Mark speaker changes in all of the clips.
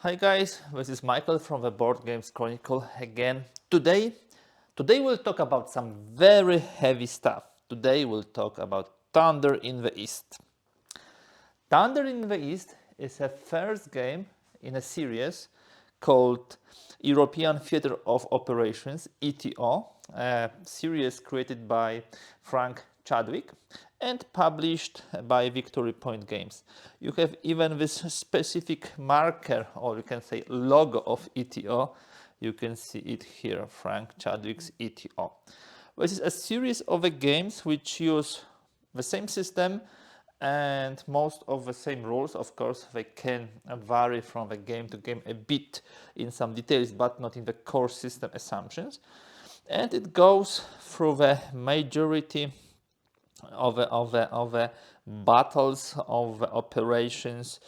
Speaker 1: Hi guys, this is Michael from the Board Games Chronicle again. Today we'll talk about some very heavy stuff. Today we'll talk about Thunder in the East. Thunder in the East is a first game in a series called European Theatre of Operations, ETO, a series created by Frank Chadwick and published by Victory Point Games. You have even this specific marker, or you can say logo of ETO. You can see it here, Frank Chadwick's ETO. This is a series of games which use the same system and most of the same rules. Of course, they can vary from the game to game a bit in some details, but not in the core system assumptions. And it goes through the majority of the battles, of the operations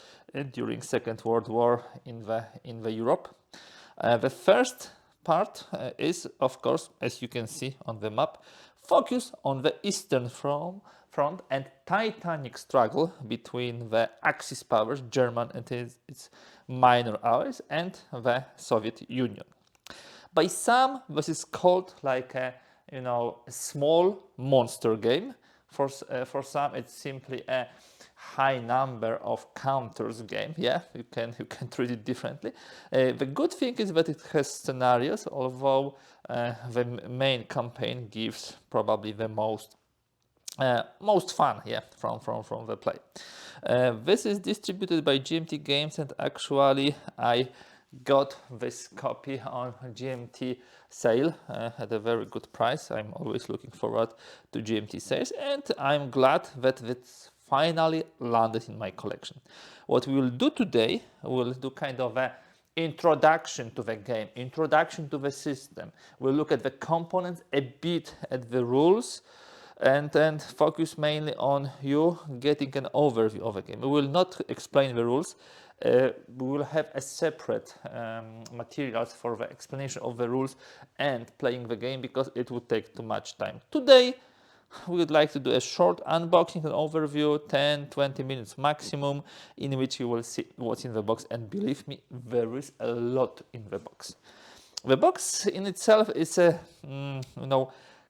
Speaker 1: during Second World War in the Europe. The first part is, of course, as you can see on the map, focus on the Eastern Front and titanic struggle between the Axis powers, German and its minor allies, and the Soviet Union. By some, this is called like a small monster game. For some, it's simply a high number of counters game. Yeah, you can treat it differently. The good thing is that it has scenarios, although the main campaign gives probably the most fun, yeah, from the play. This is distributed by GMT Games, and actually I got this copy on GMT sale at a very good price. I'm always looking forward to GMT sales, and I'm glad that it's finally landed in my collection. What we will do today, we'll do kind of a introduction to the game, introduction to the system. We'll look at the components, a bit at the rules, and then focus mainly on you getting an overview of the game. We will not explain the rules. We will have a separate materials for the explanation of the rules and playing the game, because it would take too much time. Today we would like to do a short unboxing and overview, 10-20 minutes maximum, in which you will see what's in the box, and believe me, there is a lot in the box. The box in itself is a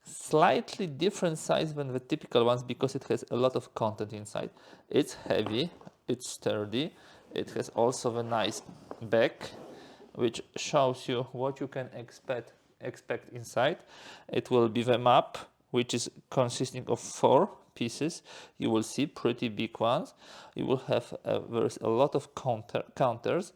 Speaker 1: slightly different size than the typical ones, because it has a lot of content inside. It's heavy, it's sturdy, it has also the nice back, which shows you what you can expect inside. It will be the map, which is consisting of 4 pieces. You will see pretty big ones. You will have there's a lot of counters.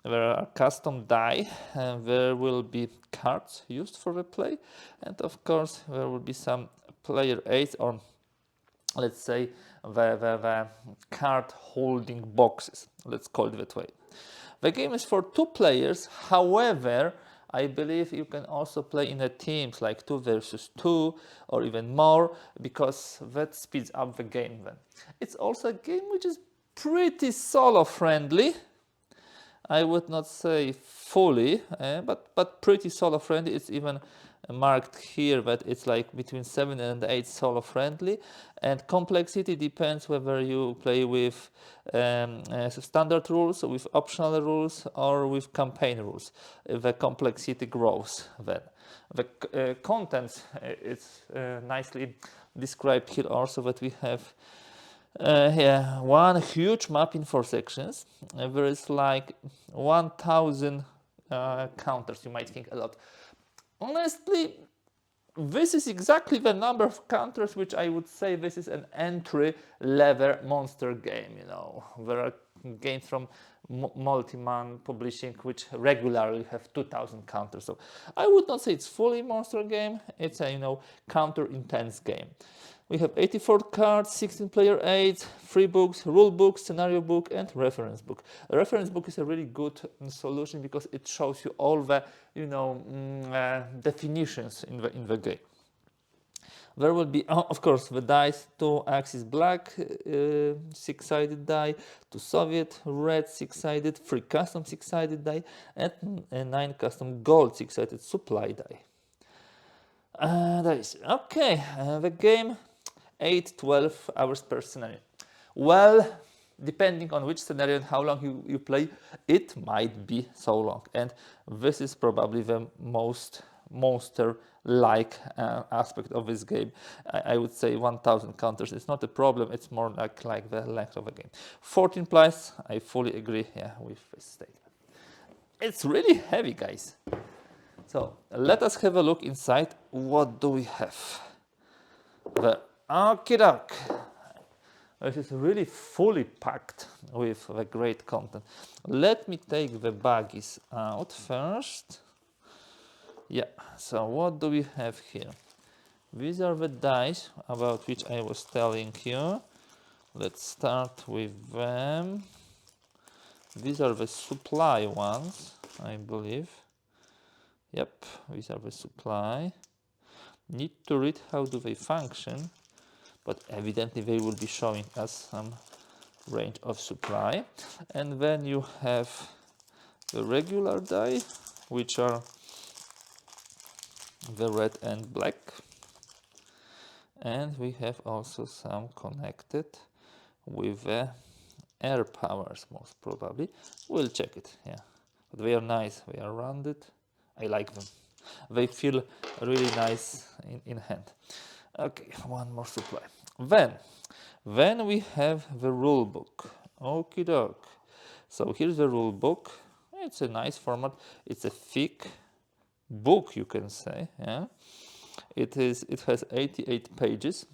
Speaker 1: There are custom die, and there will be cards used for the play, and of course there will be some player aids, or let's say the card holding boxes, let's call it that way. The game is for 2 players, however I believe you can also play in a teams, like 2 versus 2 or even more, because that speeds up the game then. It's also a game which is pretty solo friendly. I would not say fully, but pretty solo friendly. It's even marked here that it's like between 7 and 8 solo friendly, and complexity depends whether you play with standard rules, with optional rules, or with campaign rules. The complexity grows then. The contents, it's nicely described here also, that we have one huge map in 4 sections. There is like 1,000 counters. You might think a lot. Honestly, this is exactly the number of counters which I would say this is an entry-level monster game. There are games from Multiman Publishing which regularly have 2,000 counters. So I would not say it's fully monster game. It's a counter-intense game. We have 84 cards, 16 player aids, 3 books, rule book, scenario book, and reference book. A reference book is a really good solution, because it shows you all the definitions in the game. There will be, of course, the dice: 2 Axis black 6-sided die, 2 Soviet red 6-sided, 3 custom 6-sided die, and 9 custom gold 6-sided supply die. Dice. Okay, the game 8-12 hours per scenario. Well, depending on which scenario and how long you play, it might be so long. And this is probably the most monster-like aspect of this game. I would say 1000 counters is not a problem, it's more like the length of the game. 14 players, I fully agree, yeah, with this statement. It's really heavy, guys. So let us have a look inside. What do we have? The Arkidoc. This is really fully packed with the great content. Let me take the baggies out first. Yeah, so what do we have here? These are the dice about which I was telling you. Let's start with them. These are the supply ones, I believe. Yep, these are the supply. Need to read how do they function, but evidently they will be showing us some range of supply. And then you have the regular die, which are the red and black. And we have also some connected with the air powers, most probably. We'll check it, yeah. But they are nice, they are rounded. I like them. They feel really nice in hand. Okay, one more supply. Then we have the rule book. Okie doke. So here's the rule book. It's a nice format. It's a thick book, you can say. Yeah. It has 88 pages.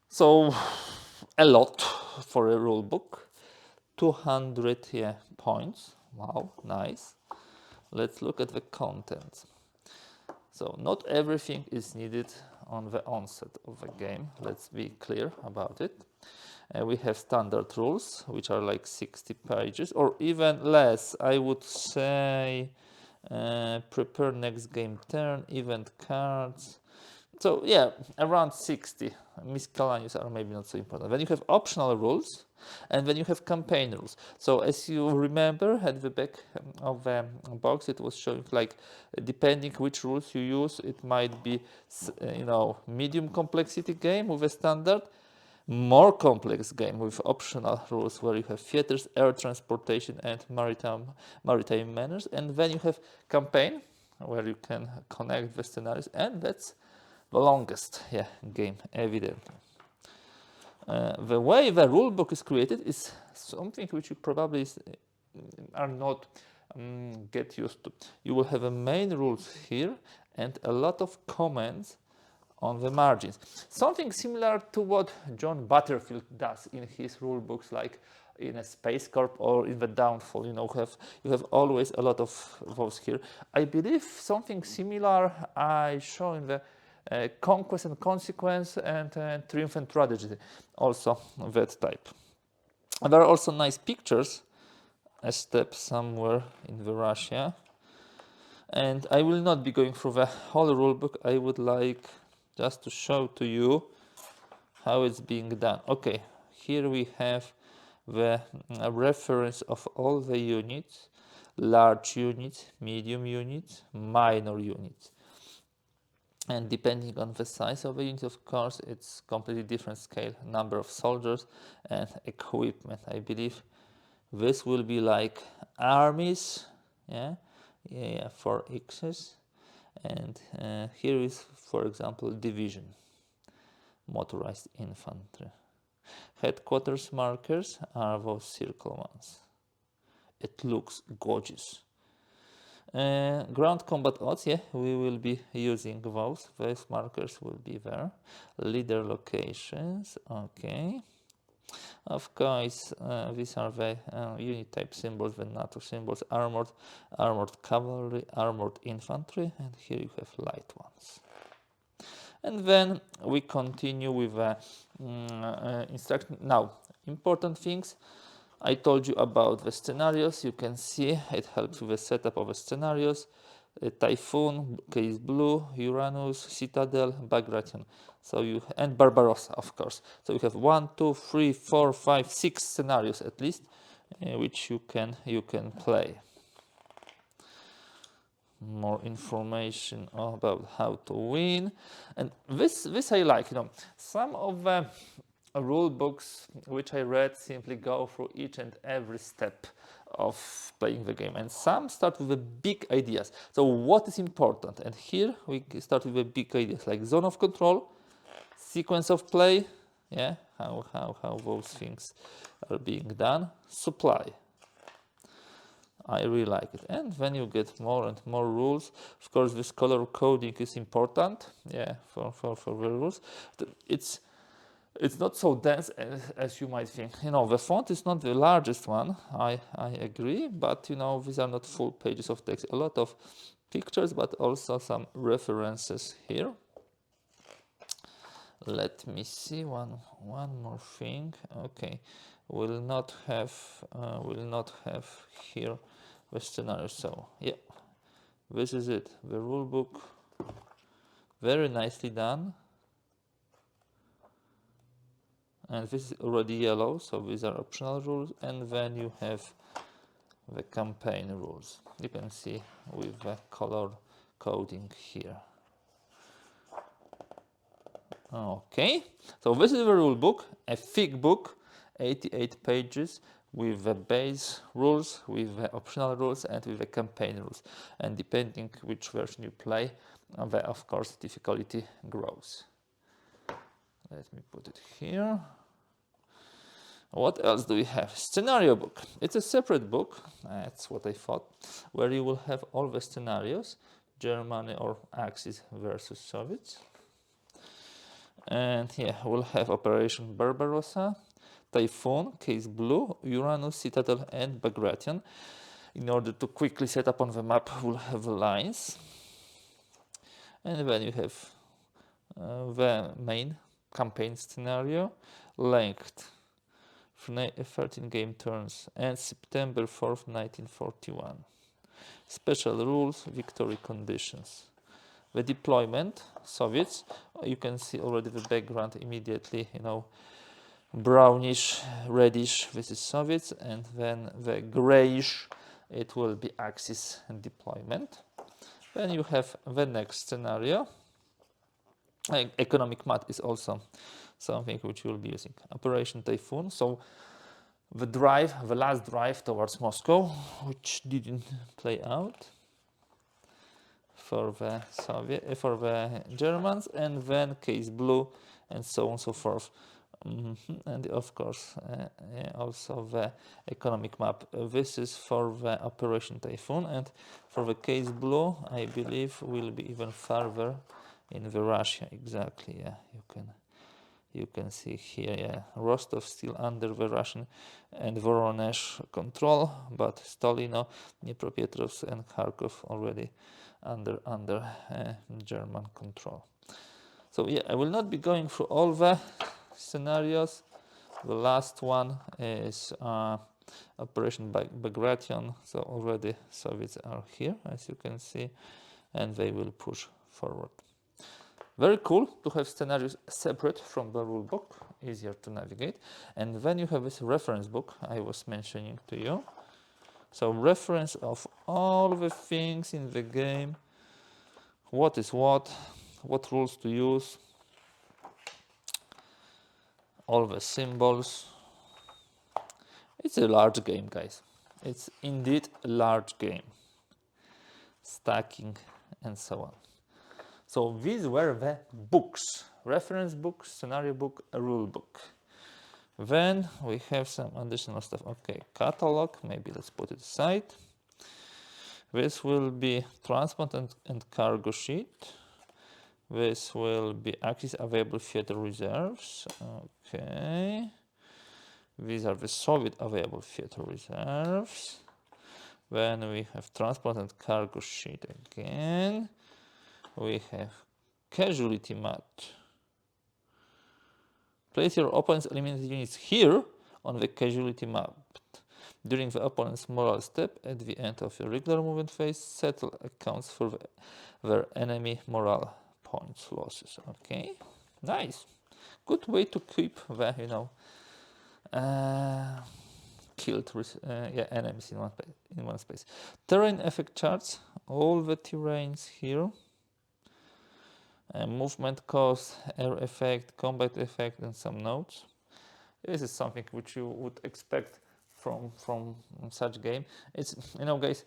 Speaker 1: So a lot for a rule book. 200 points. Wow, nice. Let's look at the contents. So not everything is needed on the onset of the game. Let's be clear about it. We have standard rules, which are like 60 pages, or even less. I would say prepare next game turn, event cards. So yeah, around 60. Miscellaneous are maybe not so important. Then you have optional rules, and then you have campaign rules. So as you remember, at the back of the box, it was showing like, depending which rules you use, it might be, medium complexity game with a standard, more complex game with optional rules where you have theaters, air transportation, and maritime manners, and then you have campaign where you can connect the scenarios, and that's the longest game, evidently. The way the rule book is created is something which you probably are not get used to. You will have a main rules here and a lot of comments on the margins. Something similar to what John Butterfield does in his rule books, like in a Space Corp or in the Downfall. You have always a lot of those here. I believe something similar I show in the Conquest and Consequence and Triumph and Tragedy, also that type. And there are also nice pictures, a step somewhere in the Russia. And I will not be going through the whole rulebook. I would like just to show to you how it's being done. Okay, here we have the reference of all the units, large units, medium units, minor units. And depending on the size of the unit, of course, it's completely different scale, number of soldiers and equipment. I believe this will be like armies, 4X's. And here is, for example, division, motorized infantry. Headquarters markers are those circle ones. It looks gorgeous. Ground combat odds, we will be using those. Those markers will be there. Leader locations, okay. Of course, these are the unit type symbols, the NATO symbols, armored cavalry, armored infantry, and here you have light ones. And then we continue with the instruction. Now, important things. I told you about the scenarios. You can see it helps with the setup of the scenarios. Typhoon, Case Blue, Uranus, Citadel, Bagration. And Barbarossa, of course. So you have 1, 2, 3, 4, 5, 6 scenarios at least, which you can play. More information about how to win, and this I like. Some of the rule books which I read simply go through each and every step of playing the game, and some start with the big ideas. So what is important? And here we start with the big ideas like zone of control, sequence of play, yeah, how those things are being done, supply. I really like it. And then you get more and more rules. Of course, this color coding is important, yeah, for the rules. It's not so dense as you might think. You know, the font is not the largest one, I agree, but you know, these are not full pages of text. A lot of pictures, but also some references here. Let me see one more thing. Okay, we'll not have here the scenario. So yeah, this is it. The rule book, very nicely done. And this is already yellow, so these are optional rules. And then you have the campaign rules. You can see with the color coding here. Okay, so this is the rule book, a thick book, 88 pages with the base rules, with the optional rules, and with the campaign rules. And depending which version you play, the, of course, difficulty grows. Let me put it here. What else do we have? Scenario book. It's a separate book, that's what I thought, where you will have all the scenarios, Germany or Axis versus Soviets. And yeah, we'll have Operation Barbarossa, Typhoon, Case Blue, Uranus, Citadel, and Bagration. In order to quickly set up on the map, we'll have lines. And then you have the main campaign scenario, length 13 game turns, and September 4th, 1941. Special rules, victory conditions. The deployment, Soviets, you can see already the background immediately, you know, brownish, reddish, this is Soviets, and then the grayish, it will be Axis and deployment. Then you have the next scenario. Economic map is also something which we'll be using. Operation Typhoon, so the last drive towards Moscow, which didn't play out for the Germans, and then Case Blue, and so on and so forth. And of course, also the economic map. This is for the Operation Typhoon, and for the Case Blue, I believe will be even further in the Russia. Exactly, yeah, you can see here, yeah, Rostov still under the Russian and Voronezh control, but Stolino, Dnipropetrovsk, and Kharkov already under German control. So yeah, I will not be going through all the scenarios. The last one is Operation Bagration. So already Soviets are here, as you can see, and they will push forward. Very cool to have scenarios separate from the rule book, easier to navigate. And then you have this reference book I was mentioning to you. So reference of all the things in the game, what is what rules to use, all the symbols. It's a large game, guys. It's indeed a large game. Stacking and so on. So these were the books, reference book, scenario book, a rule book. Then we have some additional stuff. Okay, catalog, maybe let's put it aside. This will be transport and cargo sheet. This will be Axis available theater reserves. Okay. These are the Soviet available theater reserves. Then we have transport and cargo sheet again. We have casualty mat. Place your opponent's eliminated units here on the casualty map. During the opponent's moral step at the end of your regular movement phase, settle accounts for their enemy morale points losses. Okay, nice. Good way to keep the, you know, killed enemies in one space. Terrain effect charts, all the terrains here. Movement cost, air effect, combat effect, and some notes. This is something which you would expect from such game. It's, guys,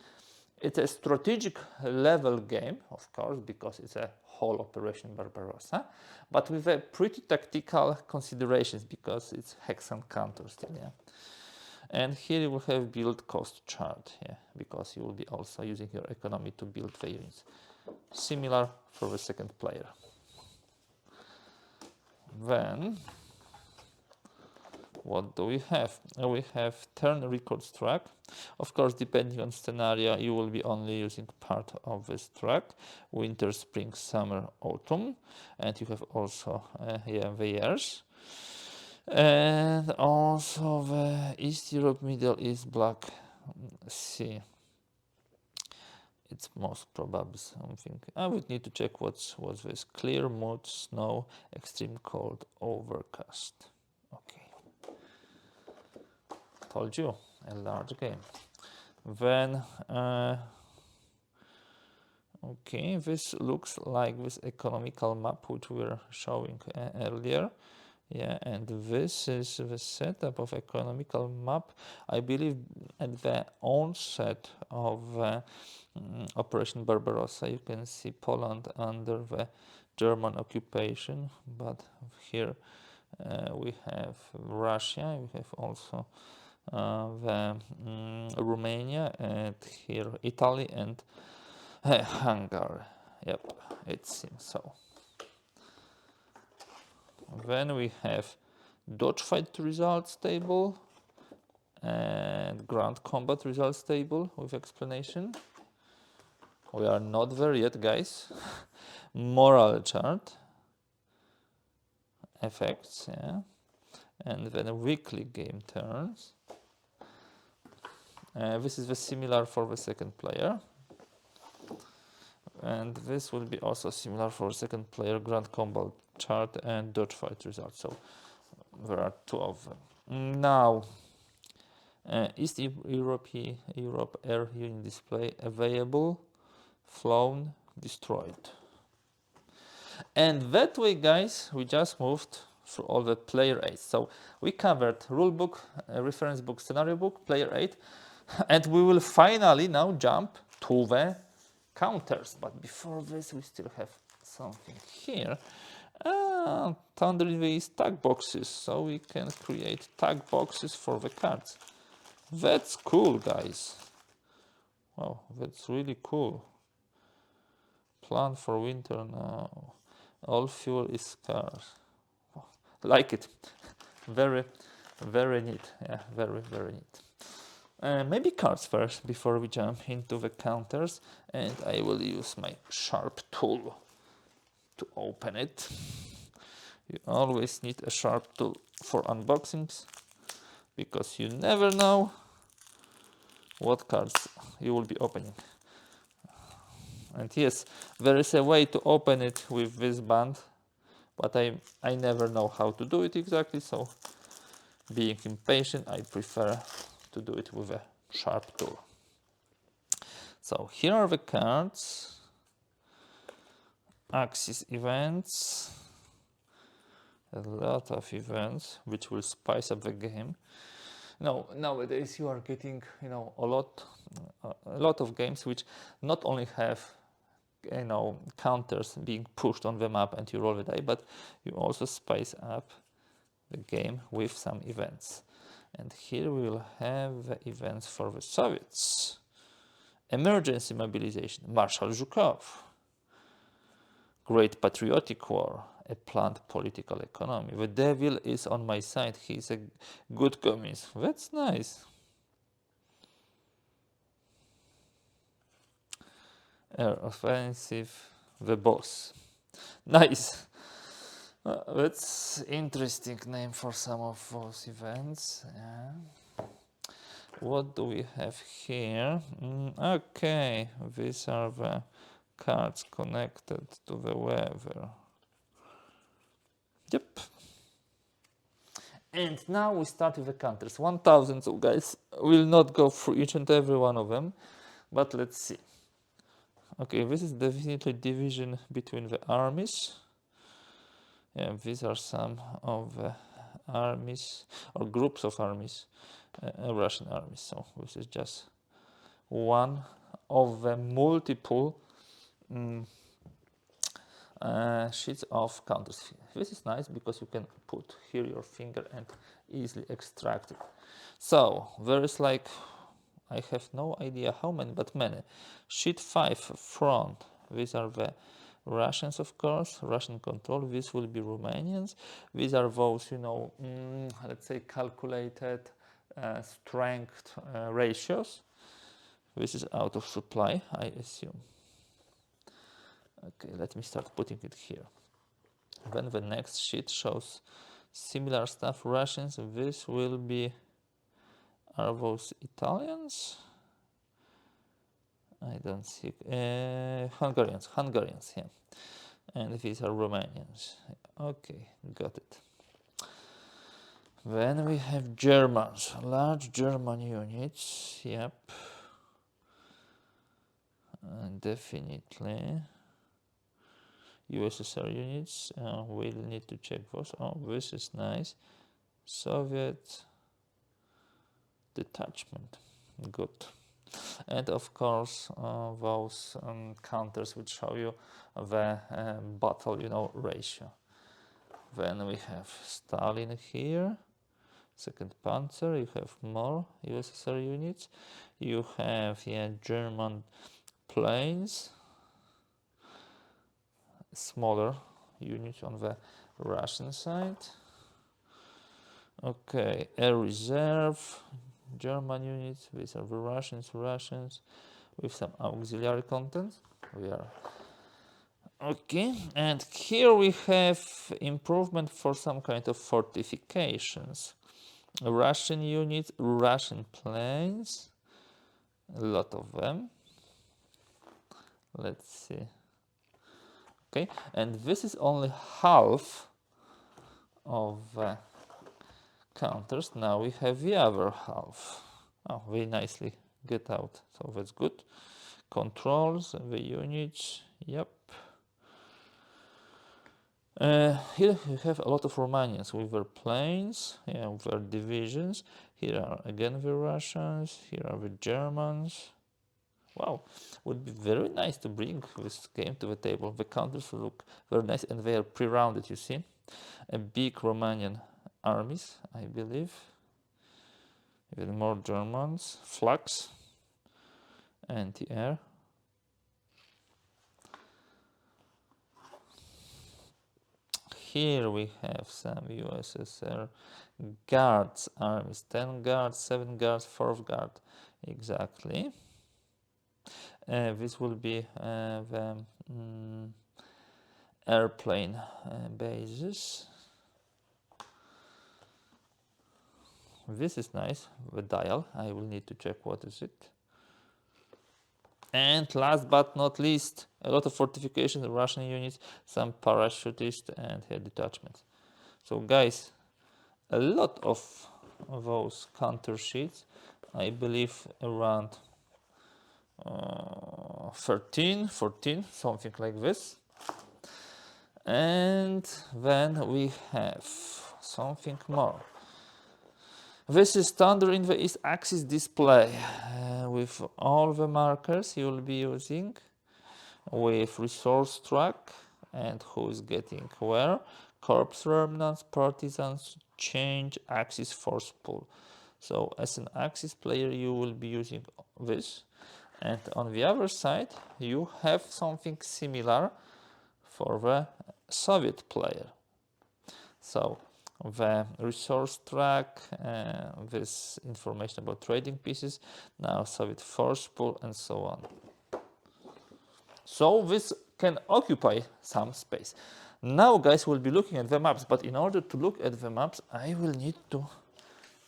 Speaker 1: it's a strategic level game, of course, because it's a whole Operation Barbarossa, but with a pretty tactical considerations because it's hex and counter still, yeah. And here you will have build cost chart, yeah, because you will be also using your economy to build the units. Similar for the second player. Then, what do we have? We have turn records track. Of course, depending on scenario, you will be only using part of this track. Winter, spring, summer, autumn. And you have also the years. And also the East Europe, Middle East, Black Sea. It's most probably something. I would need to check what's this. Clear, mood, snow, extreme cold, overcast. Okay. Told you, a large game. Then, okay, this looks like this economical map which we were showing earlier. Yeah, and this is the setup of economical map, I believe, at the onset of Operation Barbarossa. You can see Poland under the German occupation, but here we have Russia, we have also Romania, and here Italy and Hungary. Yep, it seems so. Then we have dogfight results table and ground combat results table with explanation. We are not there yet, guys. Moral chart, effects, yeah, and then weekly game turns. This is the similar for the second player. And this will be also similar for second player, ground combat chart and dogfight results. So there are two of them. Now, East Europe air unit display available, flown, destroyed. And that way, guys, we just moved through all the player aids. So we covered rulebook, reference book, scenario book, player aid, and we will finally now jump to the counters. But before this, we still have something here. Thunder in these tag boxes, so we can create tag boxes for the cards. That's cool, guys. Wow, that's really cool. Plan for winter now. All fuel is scarce. Oh, like it. Very, very neat. Yeah, very, very neat. Maybe cards first before we jump into the counters, and I will use my sharp tool to open it. You always need a sharp tool for unboxings because you never know what cards you will be opening. And yes, there is a way to open it with this band, but I never know how to do it exactly, so being impatient, I prefer to do it with a sharp tool. So here are the cards. Axis events. A lot of events which will spice up the game. Now, nowadays you are getting, a lot of games which not only have, counters being pushed on the map and you roll the die, but you also spice up the game with some events. And here we will have the events for the Soviets. Emergency mobilization, Marshal Zhukov. Great Patriotic War, a planned political economy. The devil is on my side. He is a good communist. That's nice. Air offensive, the boss. Nice. That's interesting name for some of those events. Yeah. What do we have here? Okay, these are the cards connected to the weather. Yep. And now we start with the counters. 1000, so guys, we'll not go through each and every one of them, but let's see. Okay, this is definitely division between the armies. Yeah, these are some of the armies or groups of armies, Russian armies. So this is just one of the multiple sheets of counters. This is nice because you can put here your finger and easily extract it. So there is like, I have no idea how many, but many. Sheet 5 front, these are the Russians, of course, Russian control. This will be Romanians. These are those, let's say calculated strength ratios. This is out of supply, I assume. Okay, let me start putting it here. Then the next sheet shows similar stuff. Russians, this will be, are those Italians? I don't see, Hungarians, yeah. And these are Romanians. Okay, got it. Then we have Germans, large German units, yep. Definitely. USSR units, we'll need to check those. Oh, this is nice. Soviet detachment, good. And of course, those counters which show you the battle, ratio. Then we have Stalin here, second Panzer. You have more USSR units. You have German planes, smaller units on the Russian side. Okay, air reserve, German units. These are the Russians with some auxiliary content. We are okay, and here we have improvement for some kind of fortifications. Russian units, Russian planes, a lot of them. Let's see. Okay, and this is only half of counters. Now we have the other half. Oh, very nicely get out, so that's good. Controls, the units, yep. Here you have a lot of Romanians with their planes, with their divisions. Here are again the Russians, here are the Germans. Wow, would be very nice to bring this game to the table. The counters look very nice and they are pre-rounded, you see. A big Romanian armies, I believe. Even more Germans, flags, anti-air. Here we have some USSR guards armies, 10 guards, 7 guards, 4 guard, exactly. This will be the airplane bases. This is nice, the dial. I will need to check what is it. And last but not least, a lot of fortifications, Russian units, some parachutists and air detachments. So guys, a lot of those counter sheets, I believe around 13, 14, something like this. And then we have something more. This is standard in the East axis display with all the markers you will be using, with resource track and who is getting where, corpse remnants, partisans, change, axis force pool. So as an axis player you will be using this, and on the other side you have something similar for the Soviet player. So the resource track, this information about trading pieces, now Soviet force pool and so on. So this can occupy some space. Now guys, we'll be looking at the maps, but in order to look at the maps I will need to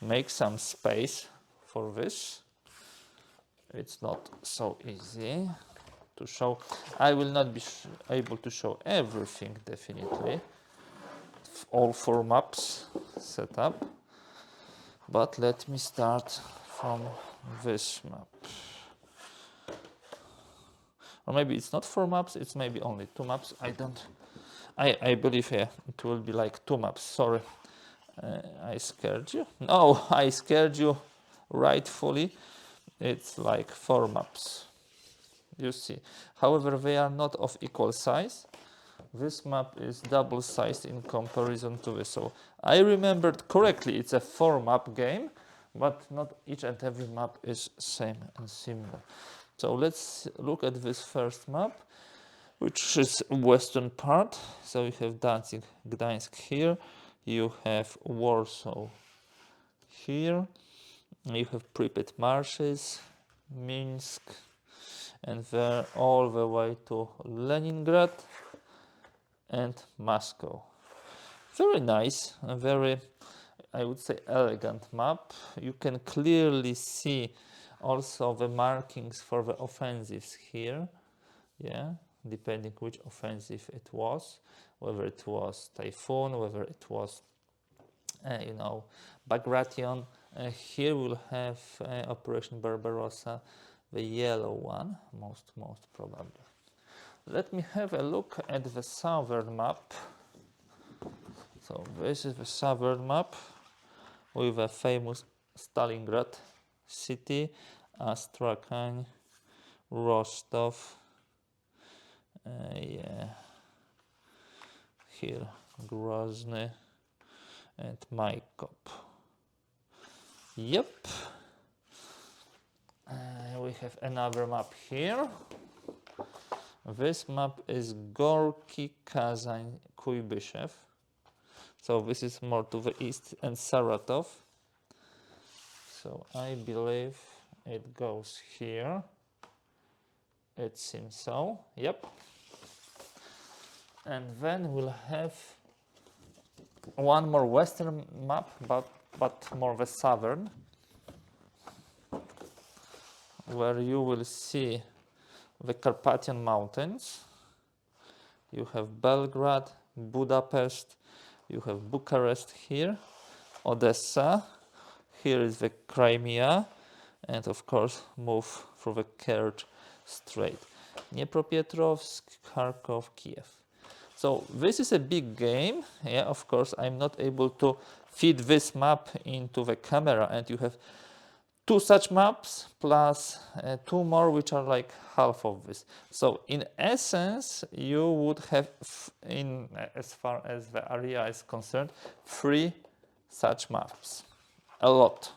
Speaker 1: make some space for this. It's not so easy to show. I will not be able to show everything, definitely. All 4 maps set up, but let me start from this map. Or maybe it's not 4 maps, it's maybe only 2 maps. I believe it will be like 2 maps, sorry. I scared you? No, I scared you rightfully. It's like 4 maps. You see. However, they are not of equal size. This map is double-sized in comparison to this. So I remembered correctly, it's a 4-map game, but not each and every map is same and similar. So let's look at this first map, which is western part. So you have Danzig, Gdańsk here, you have Warsaw here, you have Pripyat marshes, Minsk, and there all the way to Leningrad and Moscow. Very nice, a very, I would say, elegant map. You can clearly see also the markings for the offensives here. Yeah, depending which offensive it was, whether it was Typhoon, whether it was, Bagration. Here we'll have Operation Barbarossa, the yellow one, most probably. Let me have a look at the southern map. So this is the southern map with a famous Stalingrad city, Astrakhan, Rostov, here Grozny and Maikop. Yep. We have another map here. This map is Gorky, Kazan, Kuybyshev. So this is more to the east, and Saratov. So I believe it goes here. It seems so. Yep. And then we'll have one more western map, but more the southern, where you will see the Carpathian Mountains. You have Belgrade, Budapest, you have Bucharest here, Odessa, here is the Crimea, and of course move through the Kerch Strait. Dnipropetrovsk, Kharkov, Kiev. So this is a big game. Yeah, of course I'm not able to fit this map into the camera, and you have 2 such maps plus 2 more which are like half of this. So in essence you would have, as far as the area is concerned, 3 such maps. A lot.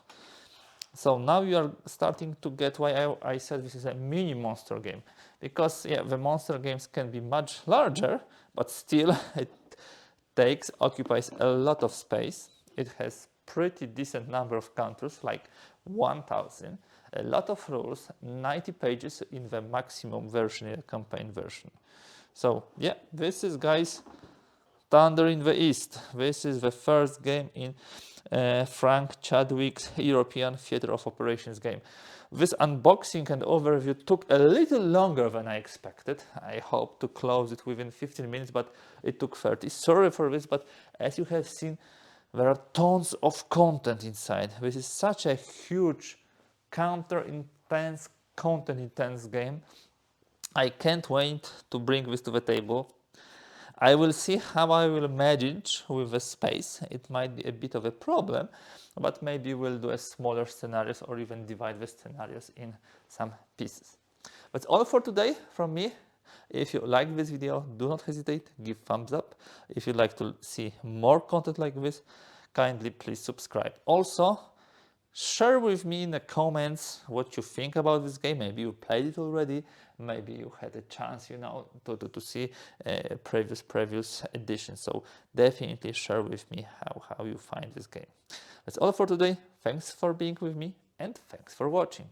Speaker 1: So now you are starting to get why I said this is a mini monster game. Because the monster games can be much larger, but still it occupies a lot of space. It has pretty decent number of counters, like 1000, a lot of rules, 90 pages in the maximum version, in the campaign version. So yeah, this is, guys, Thunder in the East. This is the first game in Frank Chadwick's European Theatre of Operations game. This unboxing and overview took a little longer than I expected. I hope to close it within 15 minutes, but it took 30. Sorry for this, but as you have seen, there are tons of content inside. This is such a huge, counter-intense, content-intense game. I can't wait to bring this to the table. I will see how I will manage with the space. It might be a bit of a problem, but maybe we'll do a smaller scenarios or even divide the scenarios in some pieces. That's all for today from me. If you like this video, do not hesitate, give thumbs up. If you'd like to see more content like this, kindly please subscribe. Also, share with me in the comments what you think about this game. Maybe you played it already, maybe you had a chance, to see previous editions. So definitely share with me how you find this game. That's all for today. Thanks for being with me, and thanks for watching.